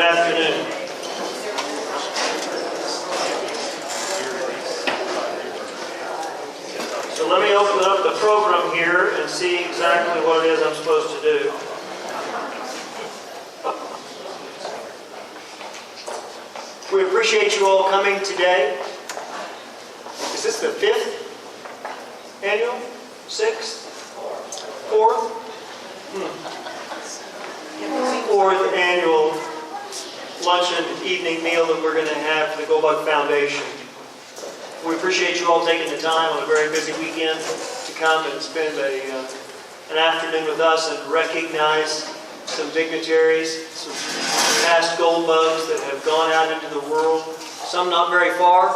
afternoon. So let me open up the program here and see exactly what it is I'm supposed to do. We appreciate you all coming today. Is this the 5th annual? 6th? 4th? 4th annual lunch and evening meal that we're going to have for the Goldbug Foundation. We appreciate you all taking the time on a very busy weekend to come and spend an afternoon with us and recognize some dignitaries, some past Goldbugs that have gone out into the world, some not very far,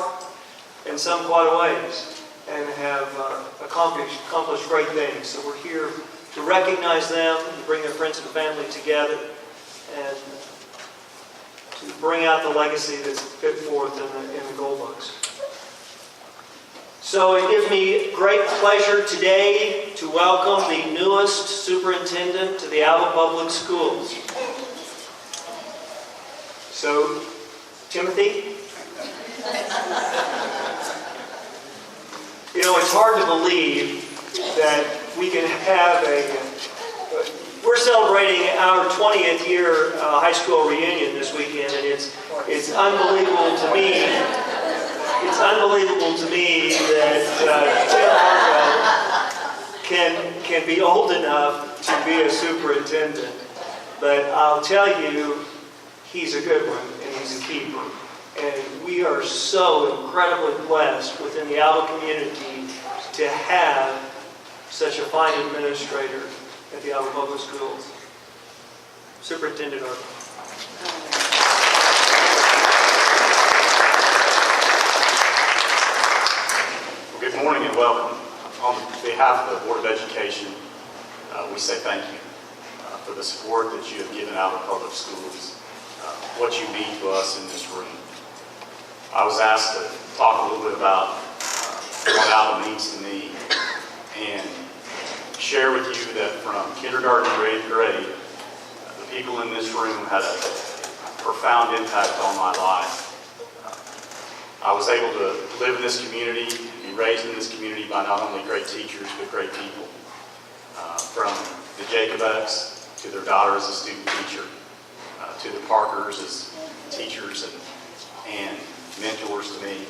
and some quite a ways, and have accomplished great things. So we're here to recognize them, to bring their friends and family together, and to bring out the legacy that's put forth in the Goldbugs. So it gives me great pleasure today to welcome the newest superintendent to the Alva Public Schools. So, Timothy? You know, it's hard to believe that we can have we're celebrating our 20th year high school reunion this weekend, and it's unbelievable to me. It's unbelievable to me that Tim Alva can be old enough to be a superintendent. But I'll tell you, he's a good one, and he's a keeper. And we are so incredibly blessed within the Alva community to have such a fine administrator at the Alva Public Schools. Superintendent Alva. Good morning and welcome. On behalf of the Board of Education, we say thank you for the support that you have given Alva Public Schools, what you mean to us in this room. I was asked to talk a little bit about what Alva means to me and share with you that from kindergarten to 8th grade, the people in this room had a profound impact on my life. I was able to live in this community, be raised in this community by not only great teachers, but great people. From the Jacobs to their daughter as a student teacher, to the Parkers as teachers and mentors to me.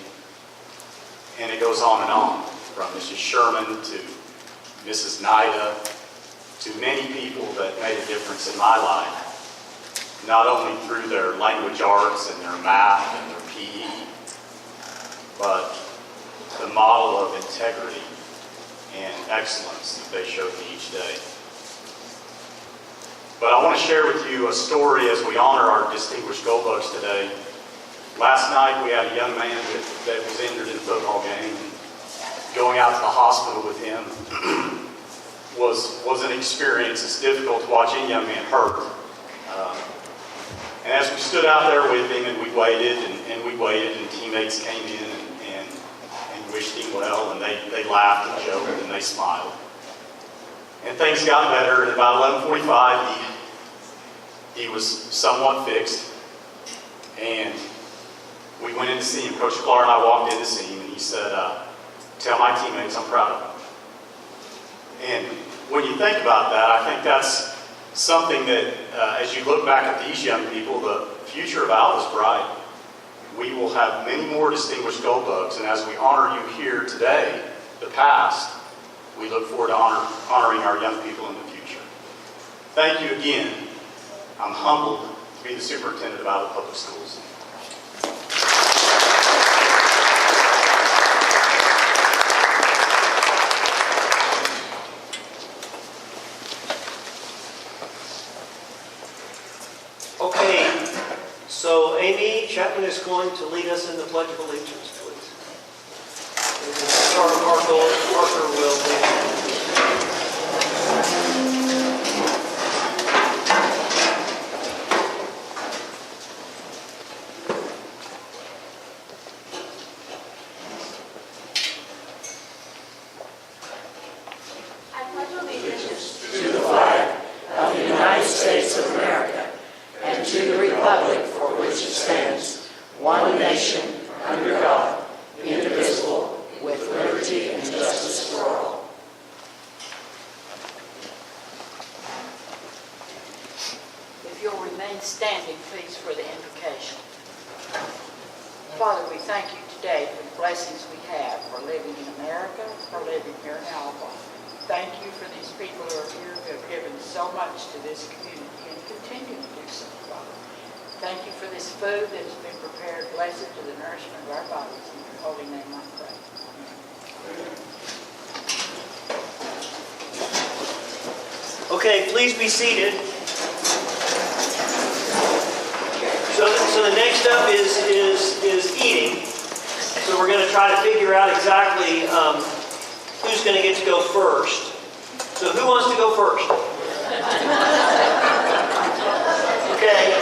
And it goes on and on, from Mrs. Sherman to Mrs. Nida, to many people that made a difference in my life, not only through their language arts and their math and their PE, but the model of integrity and excellence that they showed me each day. But I want to share with you a story as we honor our distinguished Goldbugs today. Last night we had a young man that was injured in a football game. Going out to the hospital with him was an experience. It's difficult to watch any young man hurt. And as we stood out there with him and we waited and teammates came in and wished him well, and they laughed and joked and they smiled. And things got better. At about 11:45, he was somewhat fixed. And we went in to see him. Coach Clark and I walked in to see him, and he said, "Tell my teammates I'm proud of them." And when you think about that, I think that's something that, as you look back at these young people, the future of Alva is bright. We will have many more distinguished Goldbugs, and as we honor you here today, the past, we look forward to honoring our young people in the future. Thank you again. I'm humbled to be the superintendent of Alva Public Schools. Okay, so Amy Chapman is going to lead us in the Pledge of Allegiance, please. Sergeant Parker will lead. I pledge allegiance to the flag of the United States of America and to the republic for nation, under God, indivisible, with liberty and justice for all. If you'll remain standing, please, for the invocation. Father, we thank you today for the blessings we have for living in America, for living here in Alva. Thank you for these people who are here who have given so much to this community and continue to do so, Father. Thank you for this food that has been prepared. Blessed to the nourishment of our bodies. In your holy name I pray. Amen. Okay, please be seated. So the next up is eating. So we're going to try to figure out exactly who's going to get to go first. So who wants to go first? Okay,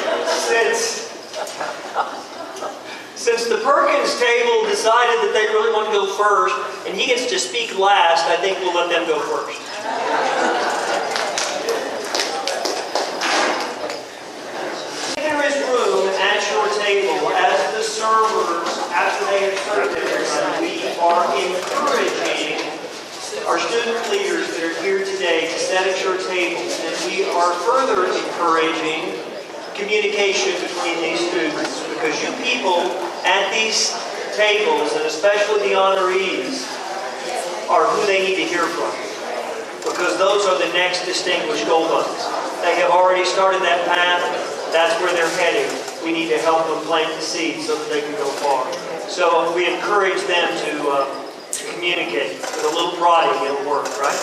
since the Perkins table decided that they really want to go first, and he gets to speak last, I think we'll let them go first. There is room at your table as the servers, after they have served everybody, we are encouraging our student leaders that are here today to sit at your tables, and we are further encouraging communication between these students, because you people at these tables, and especially the honorees, are who they need to hear from, because those are the next distinguished Goldbugs. They have already started that path. That's where they're heading. We need to help them plant the seed so that they can go far. So we encourage them to communicate. With a little prodding, it'll work, right?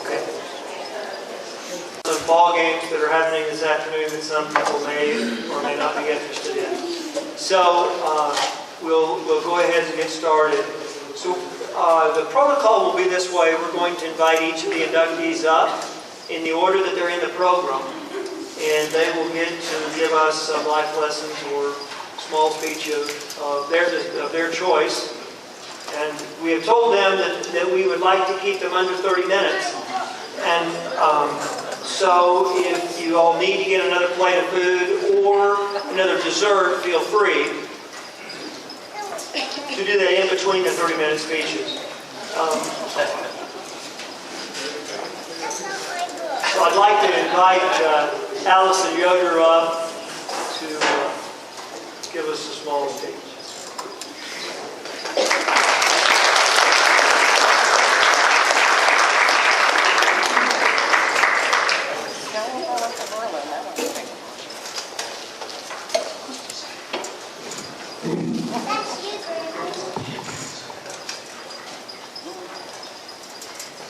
Okay. Some ball games that are happening this afternoon that some people may or may not be interested in. So we'll go ahead and get started. So the protocol will be this way. We're going to invite each of the inductees up in the order that they're in the program. And they will get to give us some life lessons or small speech of their choice. And we have told them that we would like to keep them under 30 minutes. And so if you all need to get another plate of food or another dessert, feel free to do that in between the 30-minute speeches. So I'd like to invite Allison Yoder up to give us a small speech.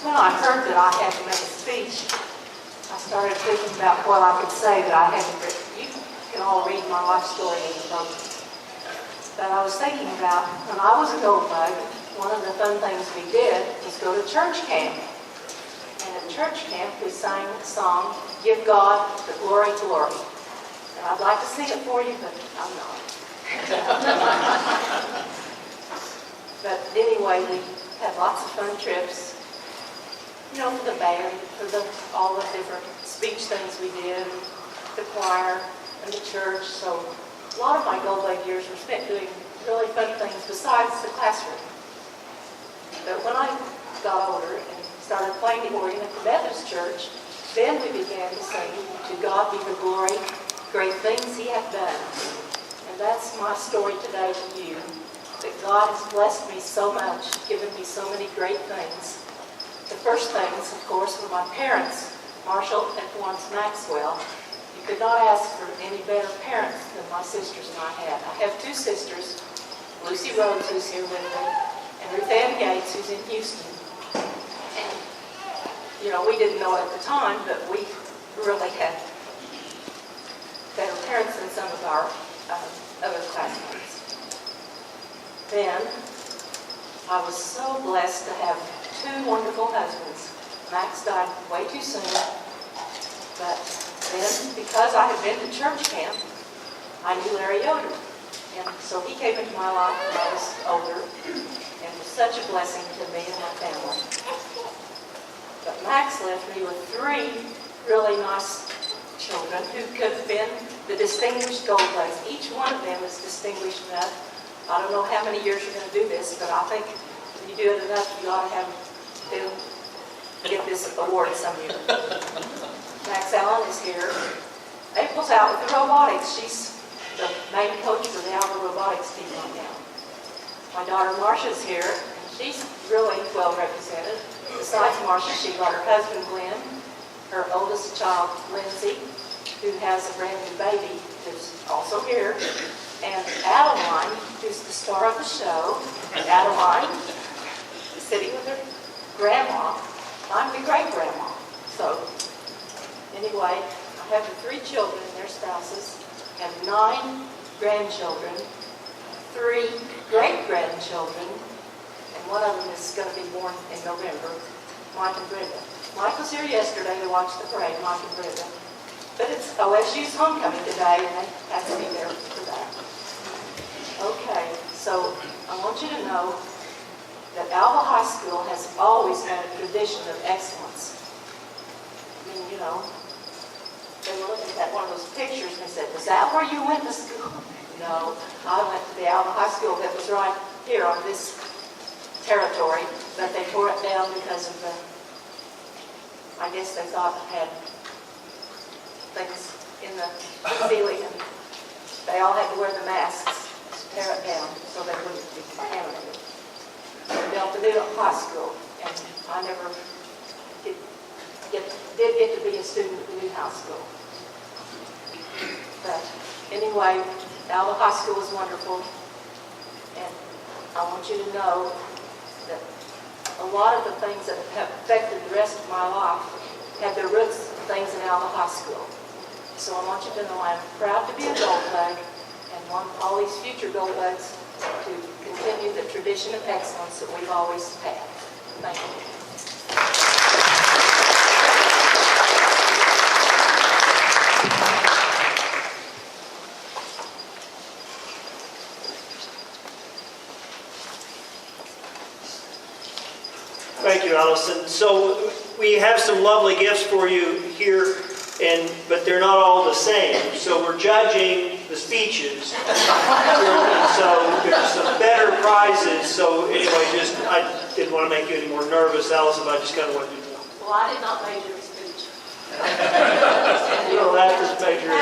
When I heard that I had to make a speech, I started thinking about what I could say that I hadn't written. You can all read my life story in the program. But I was thinking about when I was a Goldbug, one of the fun things we did was go to church camp. And at church camp, we sang the song, "Give God the Glory, Glory." And I'd like to sing it for you, but I'm not. But anyway, we had lots of fun trips. You know, for the band, for all the different speech things we did, the choir and the church. So a lot of my Goldbug years were spent doing really fun things besides the classroom. But when I got older and started playing the organ at the Methodist church, then we began to sing, "To God be the glory, great things He hath done." And that's my story today to you, that God has blessed me so much, given me so many great things. The first things, of course, were my parents, Marshall and Florence Maxwell. You could not ask for any better parents than my sisters and I had. I have two sisters, Lucy Rhodes, who's here with me, and Ruth Ann Gates, who's in Houston. And, you know, we didn't know it at the time, but we really had better parents than some of our other classmates. Then, I was so blessed to have two wonderful husbands. Max died way too soon, but then, because I had been to church camp, I knew Larry Yoder. And so he came into my life when I was older, and was such a blessing to me and my family. But Max left me with three really nice children who could have been the distinguished Goldbugs. Each one of them was distinguished enough I don't know how many years you're going to do this, but I think if you do it enough, you ought to have them get this award some year. Max Allen is here. April's out with the robotics. She's the main coach for the Alva robotics team right now. My daughter Marcia's here. She's really well represented. Besides Marcia, she got her husband Glenn, her oldest child Lindsay, who has a brand new baby, who's also here, and Adeline, who's the star of the show. Adeline is sitting with her grandma. I'm the great-grandma. So, anyway, I have the 3 children and their spouses, and 9 grandchildren, 3 great-grandchildren, and one of them is going to be born in November, Mike and Brenda. Mike was here yesterday to watch the parade, Mike and Brenda. But it's OSU's homecoming today, and they have to be there for that. Okay, so I want you to know that Alva High School has always had a tradition of excellence. I mean, you know, they were looking at one of those pictures and they said, "Is that where you went to school?" No, I went to the Alva High School that was right here on this territory, but they tore it down because of the, I guess they thought it had things in the ceiling, and they all had to wear the masks to tear it down so they wouldn't be contaminated. They built the new high school, and I never did get to be a student at the new high school. But anyway, Alva High School is wonderful, and I want you to know that a lot of the things that have affected the rest of my life have their roots in things in Alva High School. So I want you to know I'm proud to be a Goldbug and want all these future Goldbugs to continue the tradition of excellence that we've always had. Thank you. Thank you, Allison. So we have some lovely gifts for you here, but they're not all the same. So we're judging the speeches. So there's some better prizes. So anyway, I didn't want to make you any more nervous, Allison, but I just kind of wanted you to know. Well, I did not major in speech. You don't have to major in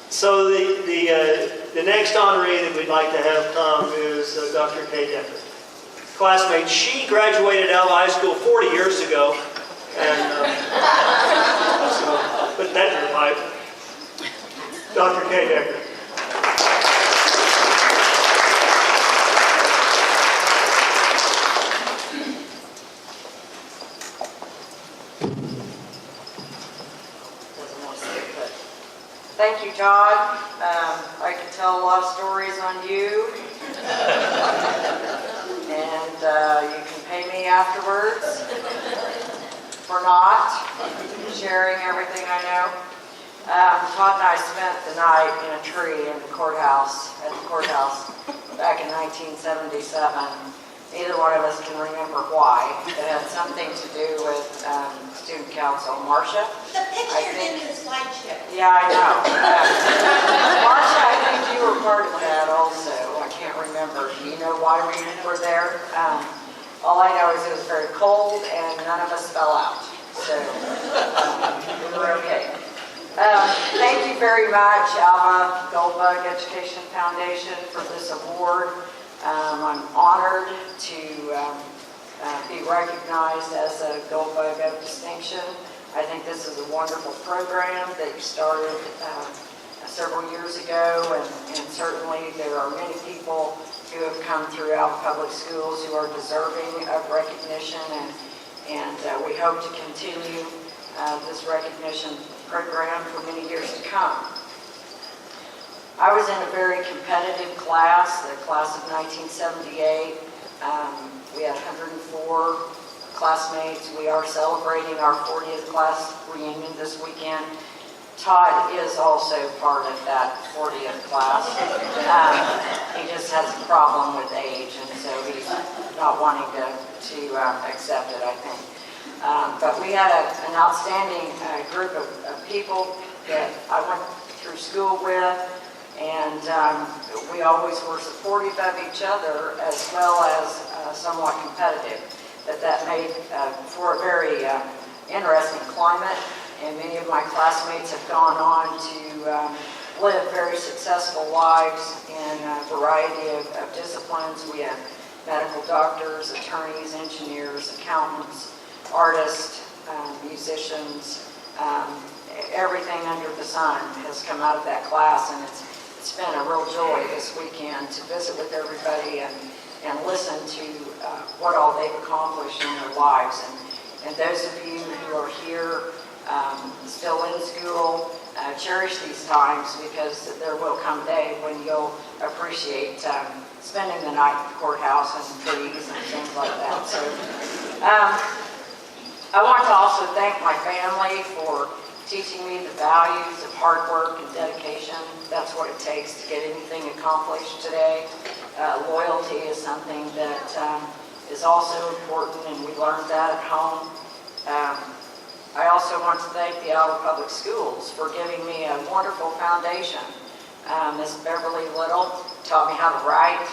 So the next honoree that we'd like to have come is Dr. Kay Decker. Classmate, she graduated Alva High School 40 years ago, and so put that in the pipe. Dr. Kay Decker. Thank you, John. I can tell a lot of stories on you. And you can pay me afterwards for not sharing everything I know. Todd and I spent the night in a tree in the courthouse, back in 1977. Neither one of us can remember why. It had something to do with student council. Marcia? The picture's in the slideshow. Yeah, I know. Marcia, I think you were part of that also. I can't remember. Do you know why we were there? All I know is it was very cold and none of us fell out. So we were okay. Thank you very much, Alva Goldbug Education Foundation, for this award. I'm honored to be recognized as a Goldbug of distinction. I think this is a wonderful program that you started several years ago, and certainly there are many people who have come throughout public schools who are deserving of recognition, and we hope to continue this recognition program for many years to come. I was in a very competitive class, the class of 1978. We had 104 classmates. We are celebrating our 40th class reunion this weekend. Todd is also part of that 40th class. He just has a problem with age, and so he's not wanting to accept it, I think. But we had an outstanding group of people that I went through school with, and we always were supportive of each other as well as somewhat competitive. But that made for a very interesting climate, and many of my classmates have gone on to live very successful lives in a variety of disciplines. We have medical doctors, attorneys, engineers, accountants, artists, musicians, everything under the sun has come out of that class, and it's been a real joy this weekend to visit with everybody and listen to what all they've accomplished in their lives. And those of you who are here, still in school, cherish these times, because there will come a day when you'll appreciate spending the night at the courthouse and trees and things like that. So I want to also thank my family for teaching me the values of hard work and dedication. That's what it takes to get anything accomplished today. Loyalty is something that is also important, and we learned that at home. I also want to thank the Alva Public Schools for giving me a wonderful foundation. Ms. Beverly Little taught me how to write.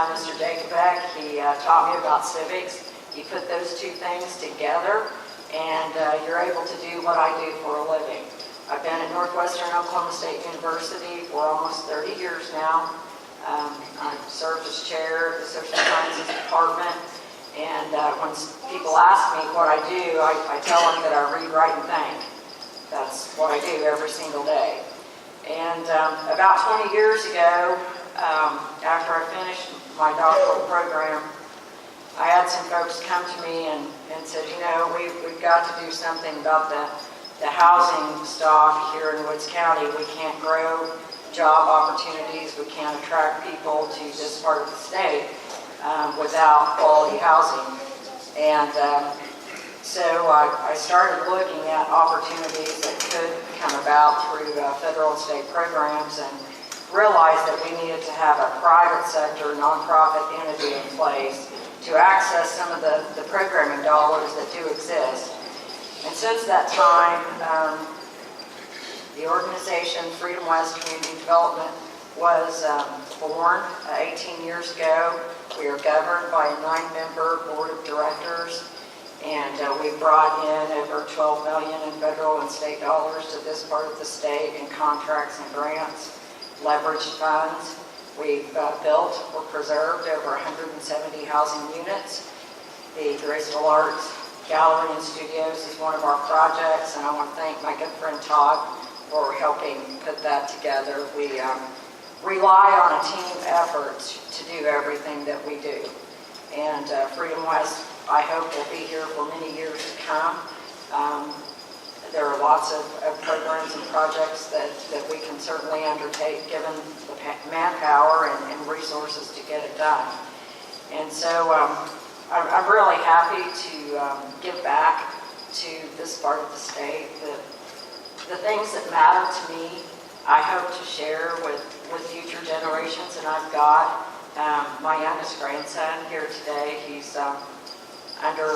Mr. Jacobek, he taught me about civics. You put those two things together, and you're able to do what I do for a living. I've been at Northwestern Oklahoma State University for almost 30 years now. I've served as chair of the Social Sciences Department, and when people ask me what I do, I tell them that I read, write, and think. That's what I do every single day. And about 20 years ago, after I finished my doctoral program, I had some folks come to me and said, you know, we've got to do something about the housing stock here in Woods County. We can't grow job opportunities. We can't attract people to this part of the state without quality housing. And so I started looking at opportunities that could come about through federal and state programs, and realized that we needed to have a private sector, nonprofit entity in place to access some of the programming dollars that do exist. And since that time, the organization Freedom West Community Development was born 18 years ago. We are governed by a 9-member board of directors, and we brought in over $12 million in federal and state dollars to this part of the state in contracts and grants, leveraged funds. We've built or preserved over 170 housing units. The Graceful Arts Gallery and Studios is one of our projects, and I want to thank my good friend Todd for helping put that together. We rely on a team effort to do everything that we do. And Freedom West, I hope, will be here for many years to come. There are lots of programs and projects that we can certainly undertake given the manpower and resources to get it done. And so I'm really happy to give back to this part of the state. The things that matter to me, I hope to share with future generations, and I've got my youngest grandson here today. He's under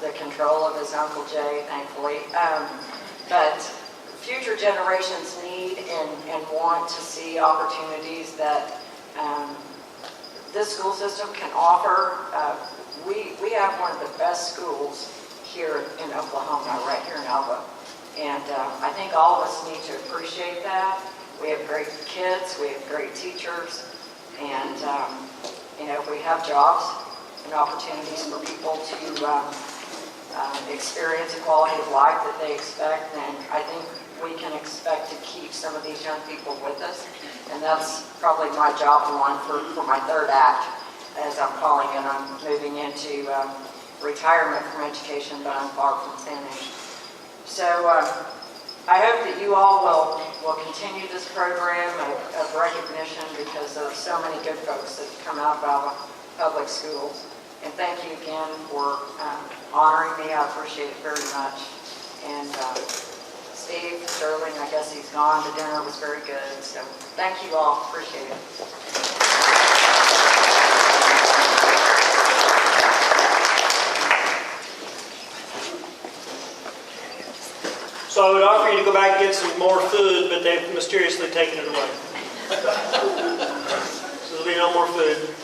the control of his Uncle Jay, thankfully. But future generations need and want to see opportunities that this school system can offer. We have one of the best schools here in Oklahoma, right here in Alva. And I think all of us need to appreciate that. We have great kids, we have great teachers, and we have jobs and opportunities for people to experience a quality of life that they expect, and I think we can expect to keep some of these young people with us, and that's probably my job one for my third act, as I'm calling it. I'm moving into retirement from education, but I'm far from finished. So I hope that you all will continue this program of recognition, because there are so many good folks that have come out of Alva Public Schools. And thank you again for honoring me. I appreciate it very much. And Steve, Sterling, I guess he's gone. The dinner was very good. So thank you all. Appreciate it. offering to go back and get some more food, but they've mysteriously taken it away. So there'll be no more food.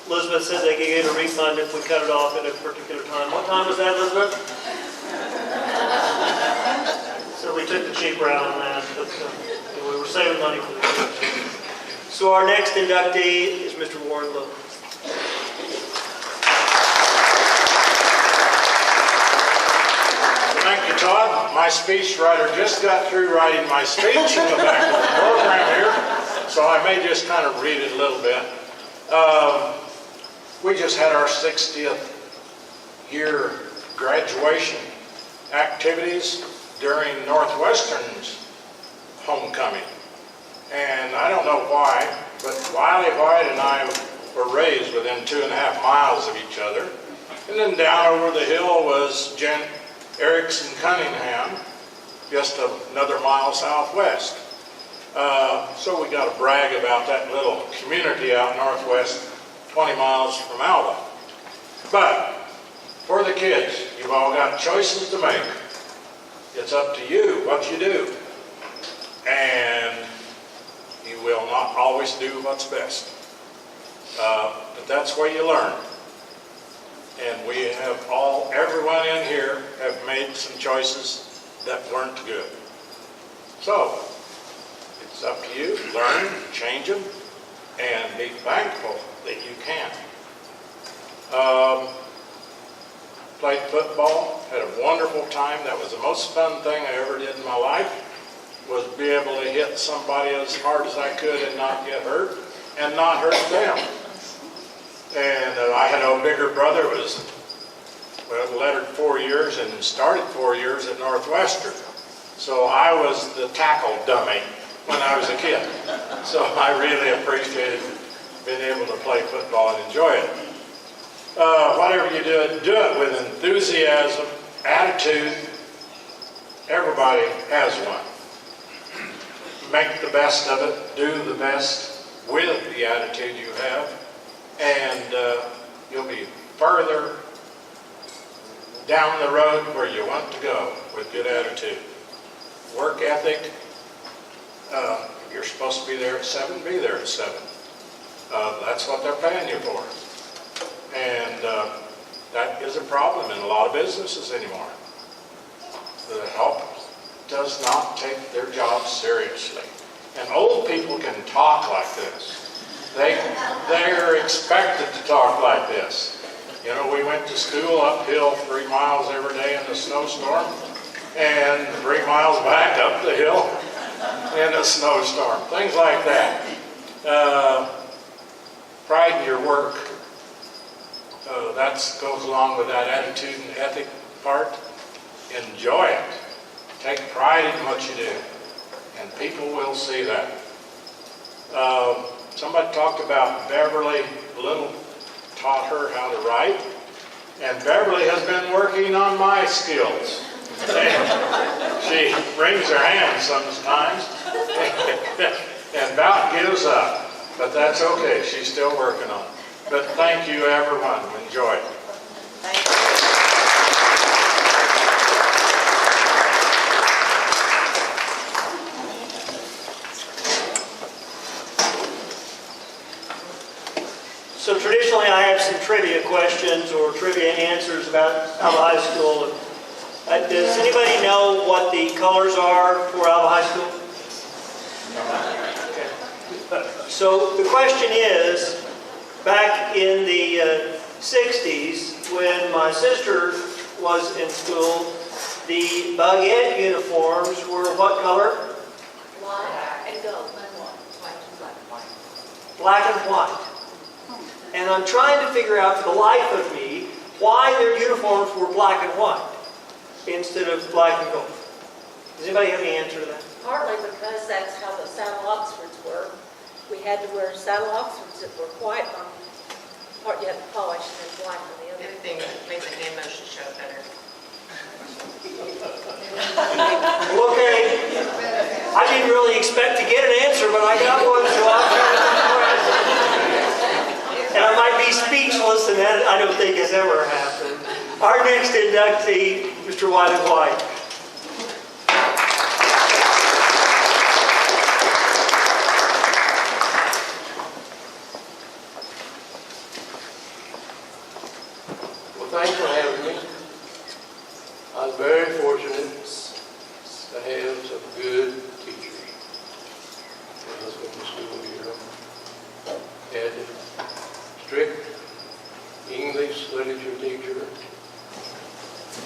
Elizabeth said they could get a refund if we cut it off at a particular time. What time was that, Elizabeth? So we took the cheap route on that, but we were saving money for the kids. So our next inductee is Mr. Warren Lowe. Thank you, Todd. My speechwriter just got through writing my speech in the back of the program here, so I may just kind of read it a little bit. We just had our 60th year graduation activities during Northwestern's homecoming. And I don't know why, but Wiley White and I were raised within 2.5 miles of each other. And then down over the hill was Jen Erickson Cunningham, just another mile southwest. So we got to brag about that little community out northwest, 20 miles from Alva. But for the kids, you've all got choices to make. It's up to you what you do. And you will not always do what's best. But that's where you learn. And we have everyone in here have made some choices that weren't good. So, it's up to you, learn, change them, and be thankful that you can. Played football, had a wonderful time. That was the most fun thing I ever did in my life, was be able to hit somebody as hard as I could and not get hurt, and not hurt them. And I had a bigger brother who was, lettered 4 years and started 4 years at Northwestern. So I was the tackle dummy when I was a kid. So I really appreciated being able to play football and enjoy it. Whatever you do it with enthusiasm, attitude. Everybody has one. Make the best of it. Do the best with the attitude you have. And you'll be further down the road where you want to go with good attitude. Work ethic, you're supposed to be there at 7, be there at 7. That's what they're paying you for. And that is a problem in a lot of businesses anymore. The help does not take their job seriously. And old people can talk like this. They're expected to talk like this. You know, we went to school uphill 3 miles every day in the snowstorm, and 3 miles back up the hill in a snowstorm. Things like that. Pride in your work. That goes along with that attitude and ethic part. Enjoy it. Take pride in what you do, and people will see that. Somebody talked about Beverly Little taught her how to write, and Beverly has been working on my skills. She wrings her hands sometimes and about gives up, but that's okay. She's still working on it. But thank you, everyone. Enjoy it. Thank you. So traditionally, I have some trivia questions or trivia answers about Alva High School. Does anybody know what the colors are for Alva High School? Okay. So the question is, back in the 60s, when my sister was in school, the Buggette uniforms were what color? Black and gold. Black and white. And I'm trying to figure out for the life of me why their uniforms were black and white instead of black and gold. Does anybody have any answer to that? Partly because that's how the saddle Oxfords were. We had to wear saddle Oxfords that were white on part, you had to polish, and then black on the other. Anything that makes the hand motion show better. Well, okay. I didn't really expect to get an answer, but I got one, so I'll try to surprise you. And I might be speechless, and that I don't think has ever happened. Our next inductee, Mr. Wiley White.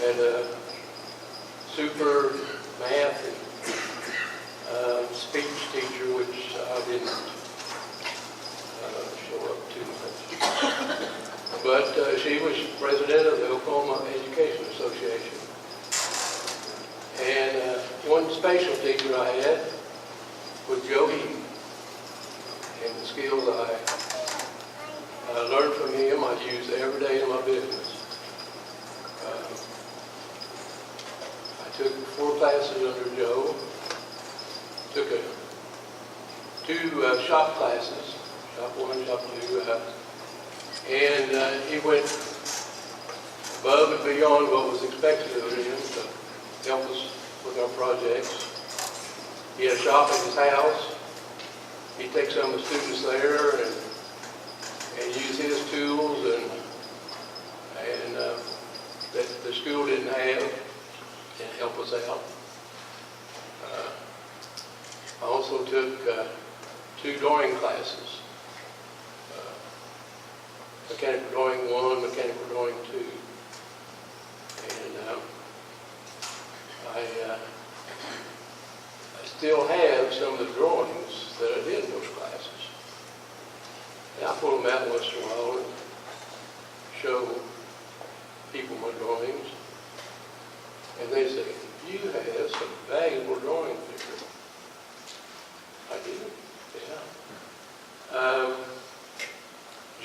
and a super math and speech teacher, which I didn't show up too much. But she was president of the Oklahoma Education Association. And one special teacher I had was Joe Heaton. And the skills I learned from him, I use every day in my business. I took 4 classes under Joe. Took two shop classes, shop 1, shop 2, and he went above and beyond what was expected of him to help us with our projects. He had a shop at his house. He'd take some of the students there and use his tools and that the school didn't have and help us out. I also took 2 drawing classes, mechanical drawing 1, mechanical drawing 2. And I still have some of the drawings that I did in those classes. And I pull them out once in a while and show people my drawings. And they say, "You have some valuable drawings here." I did, yeah.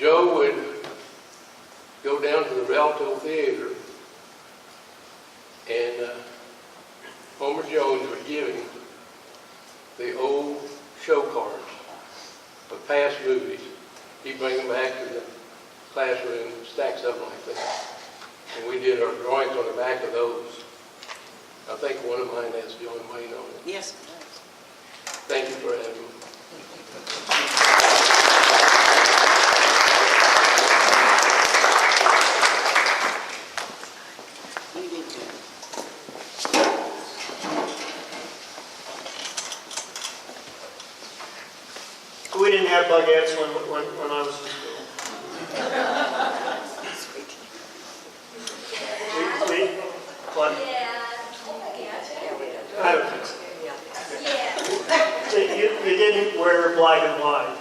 Joe would go down to the Rialto Theater, and Homer Jones would give him the old show cards of past movies. He'd bring them back to the classroom, stack something like that. And we did our drawings on the back of those. I think one of mine has John Wayne on it. Yes. Thank you for having me. We didn't have bugettes when I was in school. What? I don't think so. So you didn't wear black and white.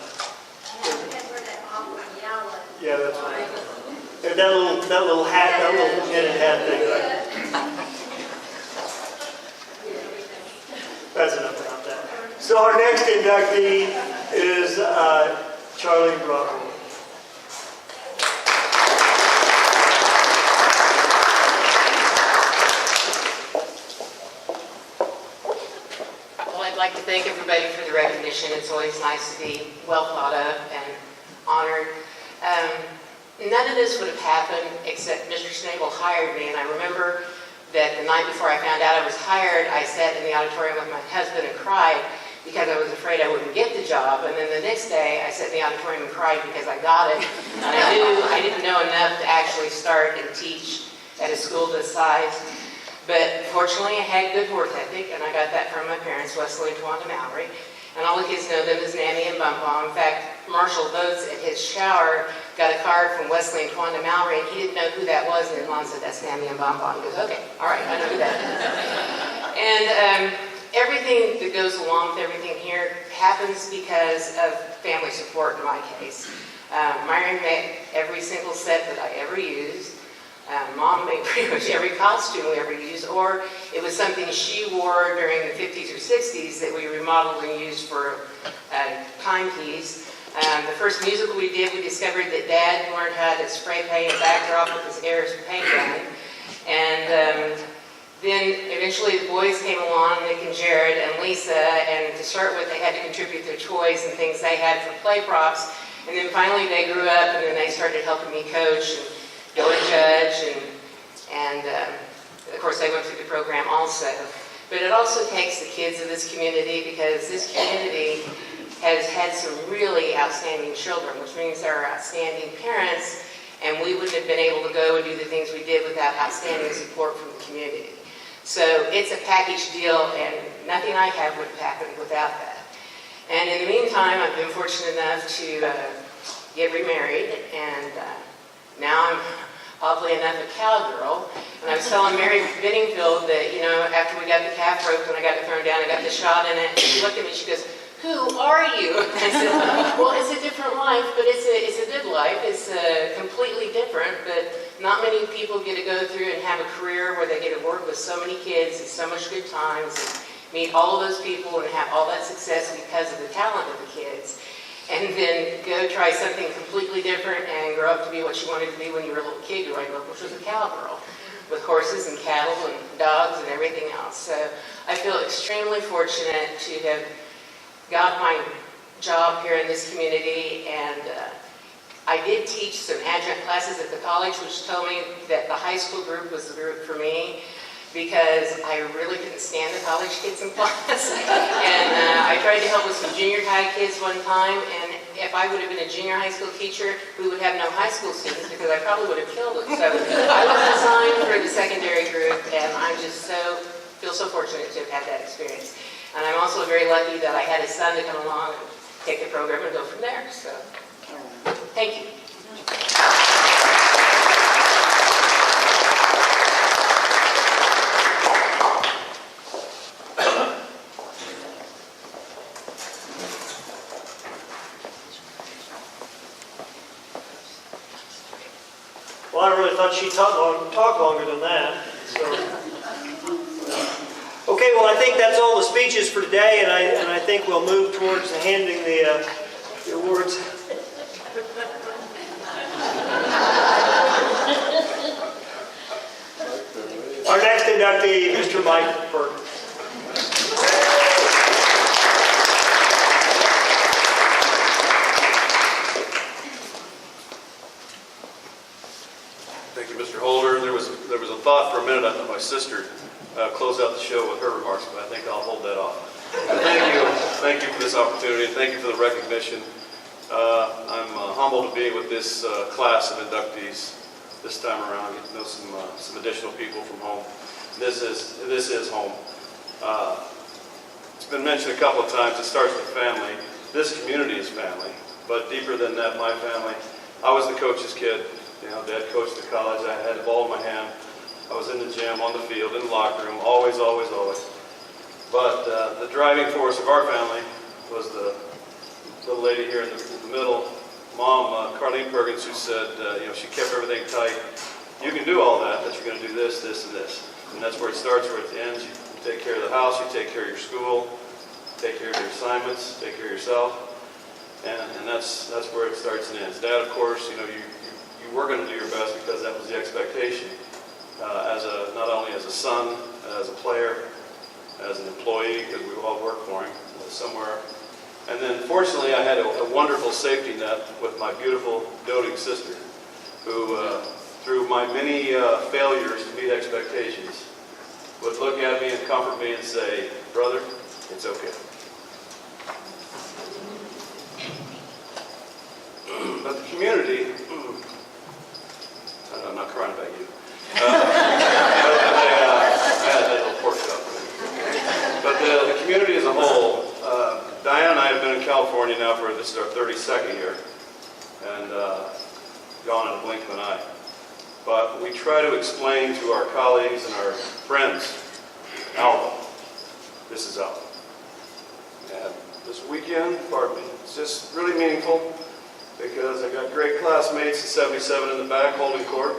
Yeah, that's right. And that little hat, that little knitted hat thing, right? That's enough about that. So our next inductee is Charlie Brockman. Well, I'd like to thank everybody for the recognition. It's always nice to be well thought of and honored. None of this would have happened except Mr. Snagel hired me, and I remember that the night before I found out I was hired, I sat in the auditorium with my husband and cried because I was afraid I wouldn't get the job. And then the next day, I sat in the auditorium and cried because I got it. And I knew I didn't know enough to actually start and teach at a school this size. But fortunately, I had good work ethic, and I got that from my parents, Wesley and Tawanda Mallory. And all the kids know them as Nanny and Bumpaw. In fact, Marshall Votes at his shower got a card from Wesley and Tawanda Mallory, and he didn't know who that was, and then Lon said, "That's Nanny and Bumpaw." He goes, "Okay, all right, I know who that is." And everything that goes along with everything here happens because of family support in my case. Myron made every single set that I ever used. Mom made pretty much every costume we ever used, or it was something she wore during the 50s or 60s that we remodeled and used for timepiece. The first musical we did, we discovered that Dad learned how to spray paint a backdrop with his Ayers paint gun. And then eventually the boys came along, Nick and Jared and Lisa, and to start with they had to contribute their toys and things they had for play props. And then finally they grew up, and then they started helping me coach and go and judge, and of course they went through the program also. But it also takes the kids of this community, because this community has had some really outstanding children, which means there are outstanding parents, and we wouldn't have been able to go and do the things we did without outstanding support from the community. So it's a package deal, and nothing I have would have happened without that. And in the meantime, I've been fortunate enough to get remarried, and now oddly enough, a cowgirl. And I was telling Mary Benningfield that, you know, after we got the calf roped, when I got it thrown down, I got the shot in it, and she looked at me, she goes, "Who are you?" And I said, "Well, it's a different life, but it's a good life. It's completely different, but not many people get to go through and have a career where they get to work with so many kids and so much good times and meet all of those people and have all that success because of the talent of the kids. And then go try something completely different and grow up to be what you wanted to be when you were a little kid growing up, which was a cowgirl with horses and cattle and dogs and everything else." So I feel extremely fortunate to have got my job here in this community, and I did teach some adjunct classes at the college, which told me that the high school group was the group for me, because I really couldn't stand the college kids in class. And I tried to help with some junior high kids one time, and if I would have been a junior high school teacher, we would have no high school students because I probably would have killed them. So I was assigned for the secondary group, and I'm just feel so fortunate to have had that experience. And I'm also very lucky that I had a son to come along and take the program and go from there. So thank you. Well, I really thought she'd talk longer than that. So. Okay, well, I think that's all the speeches for today, and I think we'll move towards handing the awards. Our next inductee, Mr. Mike Perkins. Thank you, Mr. Holder. There was a thought for a minute I thought my sister close out the show with her remarks, but I think I'll hold that off. Thank you for this opportunity, and thank you for the recognition. I'm humbled to be with this class of inductees this time around. Get to know some additional people from home. This is home. It's been mentioned a couple of times. It starts with family. This community is family, but deeper than that, my family. I was the coach's kid. You know, Dad coached at college. I had the ball in my hand. I was in the gym, on the field, in the locker room, always, always, always. But the driving force of our family was the little lady here in the middle, Mom, Carlene Perkins, who said, she kept everything tight. You can do all that, but you're going to do this, this, and this. And that's where it starts, where it ends. You take care of the house, you take care of your school, take care of your assignments, take care of yourself. And that's where it starts and ends. Dad, of course, you were going to do your best because that was the expectation. Not only as a son, as a player, as an employee, because we all worked for him somewhere. And then fortunately I had a wonderful safety net with my beautiful doting sister, who through my many failures to meet expectations would look at me and comfort me and say, "Brother, it's okay." But the community, I'm not crying about you. I had that little pork chop. But the community as a whole, Diane and I have been in California now for, this is our 32nd year, and gone in a blink of an eye. But we try to explain to our colleagues and our friends, Alva, this is Alva. And this weekend, pardon me, it's just really meaningful because I got great classmates at 77 in the back holding court.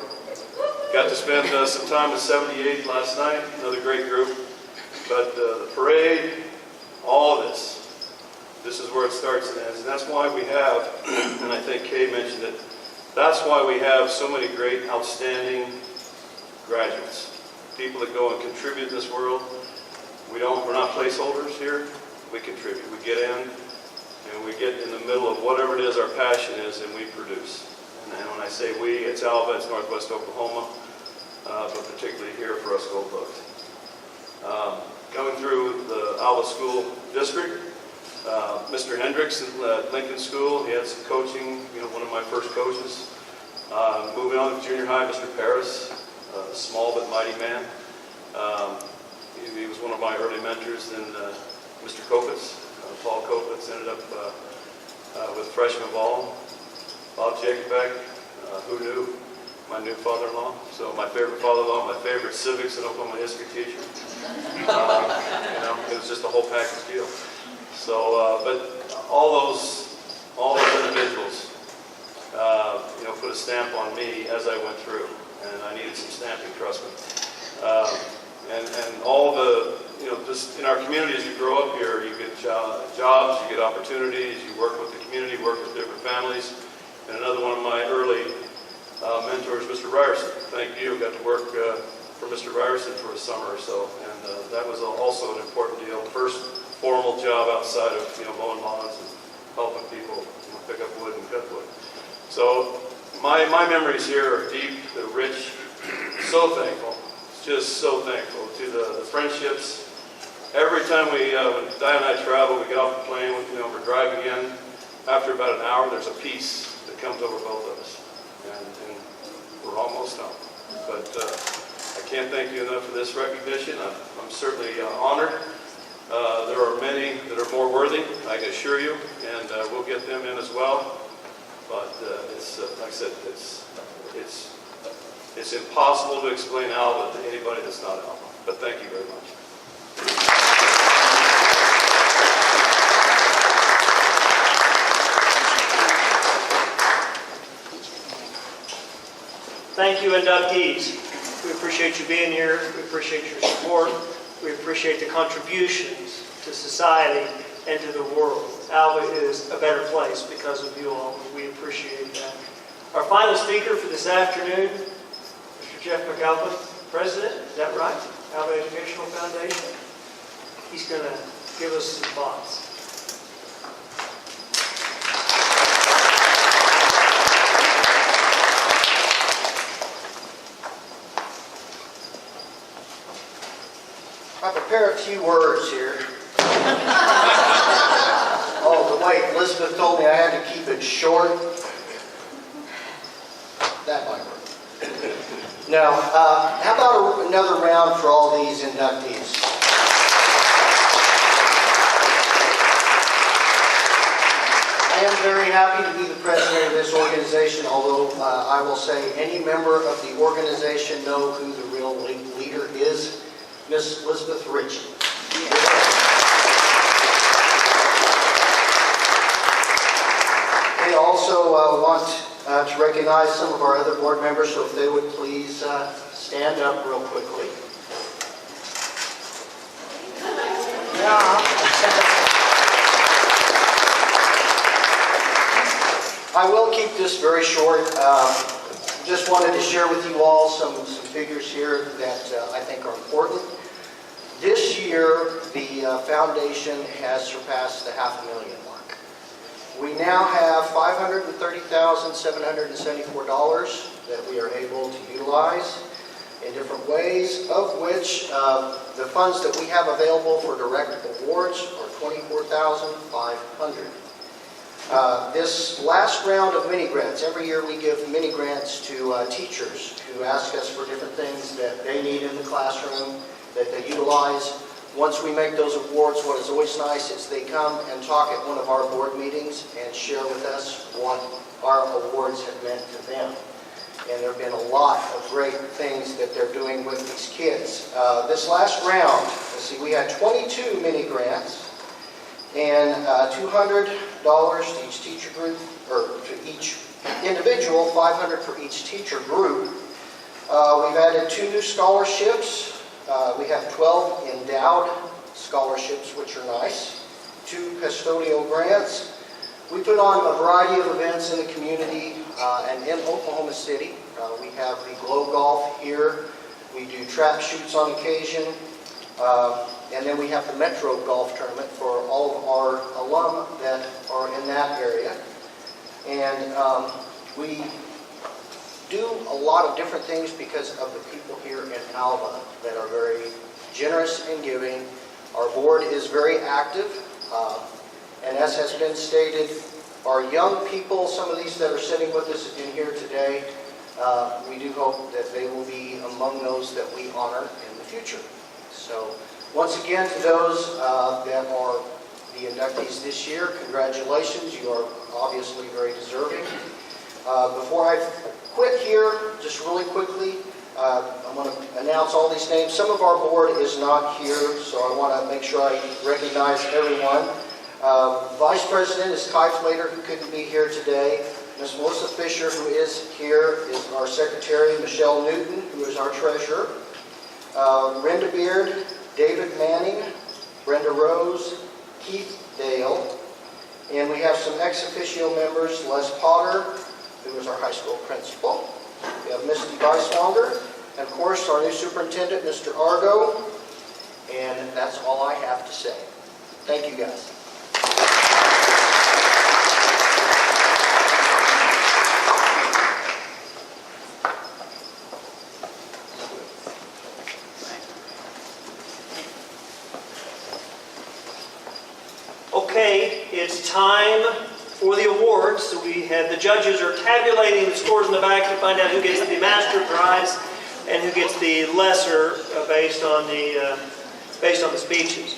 Got to spend some time with 78 last night, another great group. But the parade, all of this is where it starts and ends. And that's why we have, and I think Kay mentioned it, that's why we have so many great, outstanding graduates. People that go and contribute in this world. We're not placeholders here. We contribute. We get in, and we get in the middle of whatever it is our passion is, and we produce. And when I say we, it's Alva, it's Northwest Oklahoma, but particularly here for us Goldbugs. Going through the Alva School District, Mr. Hendricks at Lincoln School, he had some coaching, one of my first coaches. Moving on to junior high, Mr. Paris, a small but mighty man. He was one of my early mentors. Then Mr. Kopitz, Paul Kopitz, ended up with freshman ball. Bob Jacobek, who knew? my new father-in-law. So my favorite father-in-law, my favorite civics and Oklahoma history teacher. It was just a whole package deal. So, but all those individuals, put a stamp on me as I went through, and I needed some stamping, trust me. And all the, just in our community, as you grow up here, you get jobs, you get opportunities, you work with the community, work with different families. And another one of my early mentors, Mr. Ryerson. Thank you. Got to work for Mr. Ryerson for a summer or so, and that was also an important deal. First formal job outside of mowing lawns and helping people pick up wood and cut wood. So my memories here are deep, they're rich. So thankful, just so thankful to the friendships. Every time when Diane and I travel, we get off the plane, we're driving in. After about an hour, there's a peace that comes over both of us, and we're almost home. But I can't thank you enough for this recognition. I'm certainly honored. There are many that are more worthy, I can assure you, and we'll get them in as well. But it's like I said, it's impossible to explain Alva to anybody that's not Alva. But thank you very much. Thank you, inductees. We appreciate you being here. We appreciate your support. We appreciate the contributions to society and to the world. Alva is a better place because of you all, and we appreciate that. Our final speaker for this afternoon, Mr. Jeff McAlpin, President, is that right? Alva Educational Foundation. He's going to give us some thoughts. I prepare a few words here. Oh, but wait, Elizabeth told me I had to keep it short. That might work. No, how about another round for all these inductees? I am very happy to be the president of this organization, although I will say any member of the organization know who the real leader is. Miss Elizabeth Ritchie. We also want to recognize some of our other board members, so if they would please stand up real quickly. Yeah. I will keep this very short. Just wanted to share with you all some figures here that I think are important. This year, the foundation has surpassed the $500,000 mark. We now have $530,774 that we are able to utilize in different ways, of which the funds that we have available for direct awards are $24,500. This last round of mini grants, every year we give mini grants to teachers who ask us for different things that they need in the classroom, that they utilize. Once we make those awards, what is always nice is they come and talk at one of our board meetings and share with us what our awards have meant to them. And there have been a lot of great things that they're doing with these kids. This last round, let's see, we had 22 mini grants. And $200 to each teacher group, or to each individual, $500 for each teacher group. We've added 2 new scholarships. We have 12 endowed scholarships, which are nice. 2 custodial grants. We put on a variety of events in the community and in Oklahoma City. We have the Glow Golf here. We do trap shoots on occasion. And then we have the Metro Golf Tournament for all of our alum that are in that area. And we do a lot of different things because of the people here in Alva that are very generous and giving. Our board is very active. And as has been stated, our young people, some of these that are sitting with us in here today, we do hope that they will be among those that we honor in the future. So, once again, to those that are the inductees this year, congratulations. You are obviously very deserving. Before I quit here, just really quickly, I'm going to announce all these names. Some of our board is not here, so I want to make sure I recognize everyone. Vice President is Kai Flater, who couldn't be here today. Ms. Melissa Fisher, who is here, is our Secretary. Michelle Newton, who is our Treasurer. Brenda Beard, David Manning, Brenda Rose, Keith Dale, and we have some ex officio members, Les Potter, who is our high school principal. We have Misty Weiswanger, and of course our new superintendent, Mr. Argo, and that's all I have to say. Thank you guys. Okay, it's time for the awards. So the judges are tabulating the scores in the back to find out who gets the master prize and who gets the lesser based on the speeches.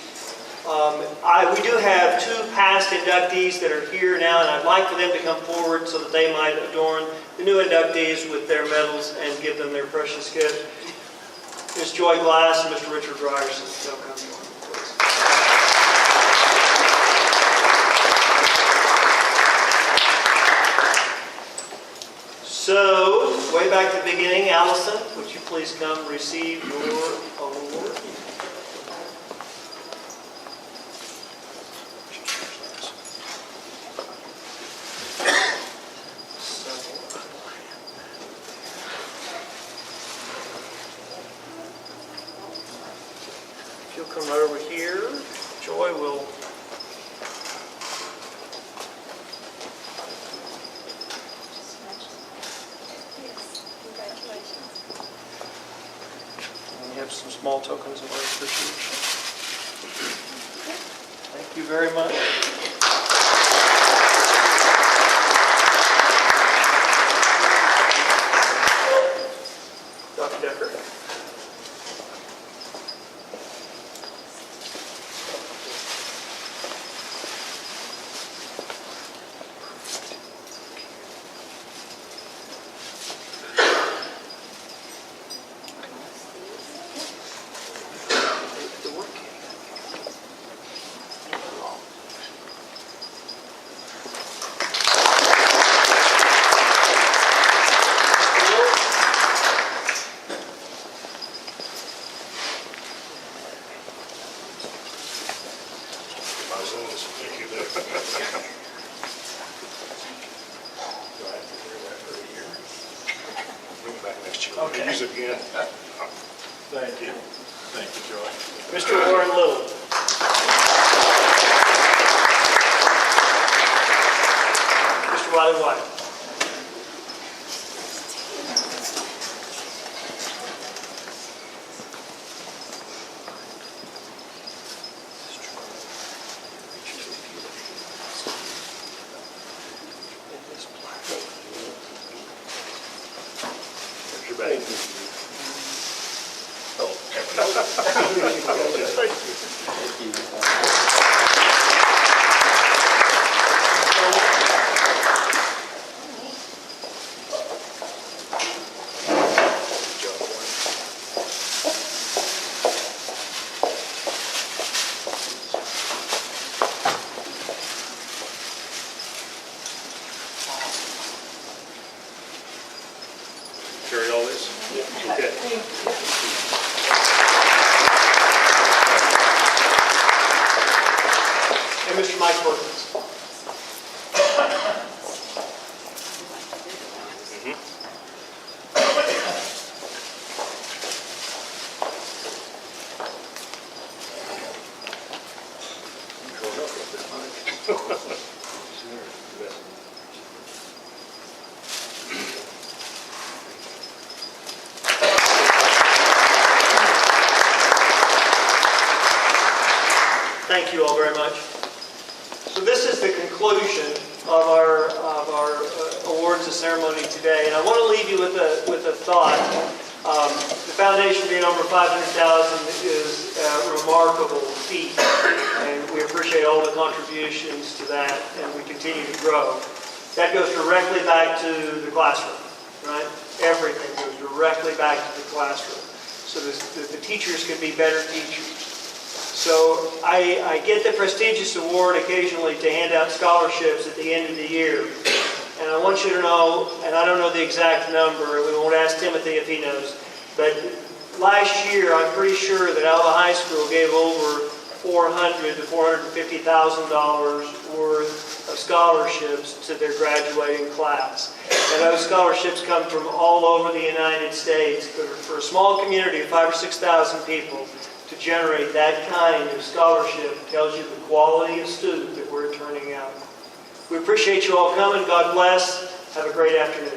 We do have two past inductees that are here now, and I'd like for them to come forward so that they might adorn the new inductees with their medals and give them their precious gift. Ms. Joy Glass and Mr. Richard Ryerson. They'll come forward, please. So, way back to the beginning, Allison, would you please come receive your award? If you'll come right over here, Joy will. Some small tokens of our appreciation. Thank you very much. Dr. Decker. Okay. Use it again. Thank you. Thank you, Joy. Mr. Warren Little. Mr. Wiley White. Carry all this? Okay. And Mr. Mike Perkins. Thank you all very much. So this is the conclusion of our awards and ceremony today, and I want to leave you with a thought. The foundation being over 500,000 is a remarkable feat, and we appreciate all the contributions to that, and we continue to grow. That goes directly back to the classroom, right? Everything goes directly back to the classroom, so the teachers can be better teachers. So I get the prestigious award occasionally to hand out scholarships at the end of the year. And I want you to know, and I don't know the exact number, we won't ask Timothy if he knows, but last year I'm pretty sure that Alva High School gave over $400,000 to $450,000 worth of scholarships to their graduating class. And those scholarships come from all over the United States. For a small community of 5,000 or 6,000 people, to generate that kind of scholarship tells you the quality of student that we're turning out. We appreciate you all coming. God bless. Have a great afternoon.